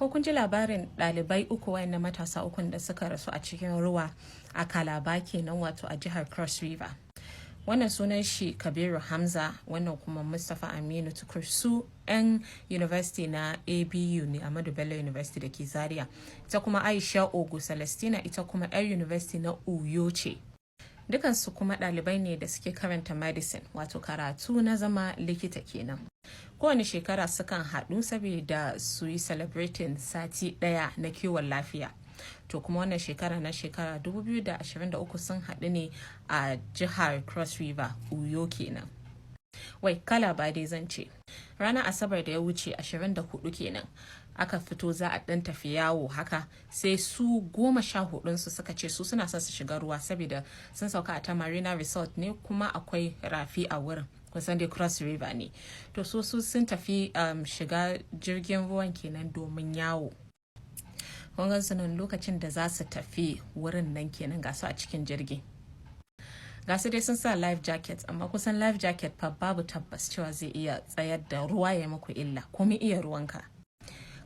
Ko kun ji labarin ɗalibai uku wayan matasa ukun da suka rasu a cikin ruwa a Kalaba kenan, wato a jihar Cross River. Wannan sunan shi Kabiru Hamza, wannan kuma Mustapha Aminu Tukur, su 'yan University na ABU ne, Ahmadu Bello University da ke Zaria. Ita kuma Aisha Ogu Celestina, ita kuma 'yar University na Uyo ce. Dukansu kuma ɗalibai ne da suke karanta medicine, wato karatu na zama likita kenan. Kowane shekara sukan haɗu saboda su yi celebrating sati ɗaya na kiwon lafiya. To kuma wannan shekara 2023 sun haɗu ne a jihar Cross River, Uyo kenan. Kalaba dai zan ce. Ranar Asabar da ya wuce 24 kenan. Aka fito za a ɗan tafi yawo haka, sai su 14 su suka ce su suna son su shiga ruwa saboda sun sauka a ta Marina Resort ne, kuma akwai rafi a wurin, kusan dai Cross River ne. To su sun tafi shiga jirgin ruwan kenan domin yawo. Kungan su nan lokacin da za su tafi wurin nan kenan, ga su a cikin jirgi. Ga su dai sun sa life jacket, amma kusan life jacket fa babu tabbas cewa zai iya tsayar da ruwa ya muku illa, kuma iya ruwanka.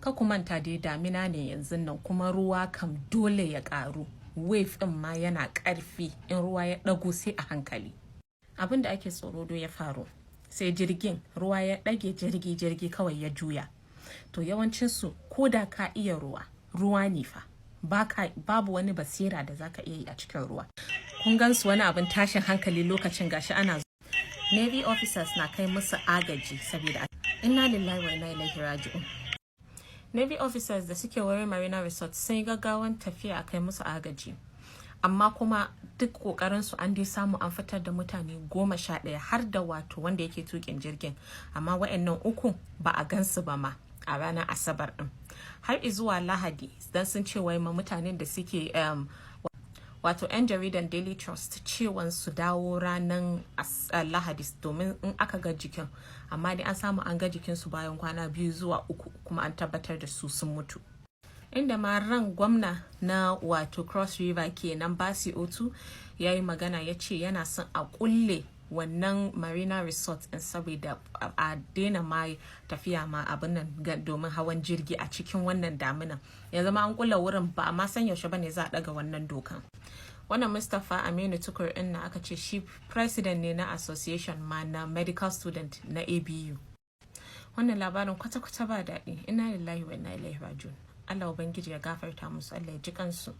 Ka ku manta dai damina ne yanzu nan, kuma ruwa kam dole ya karu, wave din ma yana karfi, in ruwa ya dago sai a hankali. Abin da ake tsoro do ya faru, sai jirgin ruwa ya dage, jirgi kawai ya juya. To yawancin su ko da ka iya ruwa ne fa, babu wani basira da zaka iya yi a cikin ruwa. Kun gan su wani abin tashin hankali lokacin, gashi ana Navy officers na kai musu agaji saboda inna lillahi wa inna ilaihi raji'un. Navy officers da suke wurin Marina Resort sun yi gaggawan tafiya a kai musu agaji, amma kuma duk kokarin su an dai samu an fitar da mutane 11 har da wato wanda yake tukin jirgin, amma wa'annan uku ba a gansu ba ma a ranar Asabar din. Har izuwa Lahadi dan sun ce wai ma mutanen da suke wato 'yan jaridan Daily Trust cewan su dawo ranar Lahadi domin in aka ga jikin, amma dai an samu an ga jikinsu bayan kwana 2 zuwa 3, kuma an tabbatar da su sun mutu. Inda ma ran gwamna na wato Cross River kenan Basi Otu ya yi magana, ya ce yana son a kulle wannan Marina Resort in saboda a daina ma tafiya ma abin nan domin hawan jirgi a cikin wannan daminan. Yanzu ma an kulla wurin, ba a ma san yaushe bane za a daga wannan dokan. Wannan Mustapha Aminu Tukur din na aka ce shi president ne na association ma na medical student na ABU. Wannan labarin kwata-kwata ba daɗi. Inna lillahi wa inna ilaihi raji'un. Allah ubangiji ya gafarta musu, Allah ya ji kansu.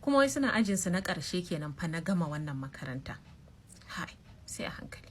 Kuma wai suna ajinsu na ƙarshe kenan fa na gama wannan makaranta. Hai, sai a hankali.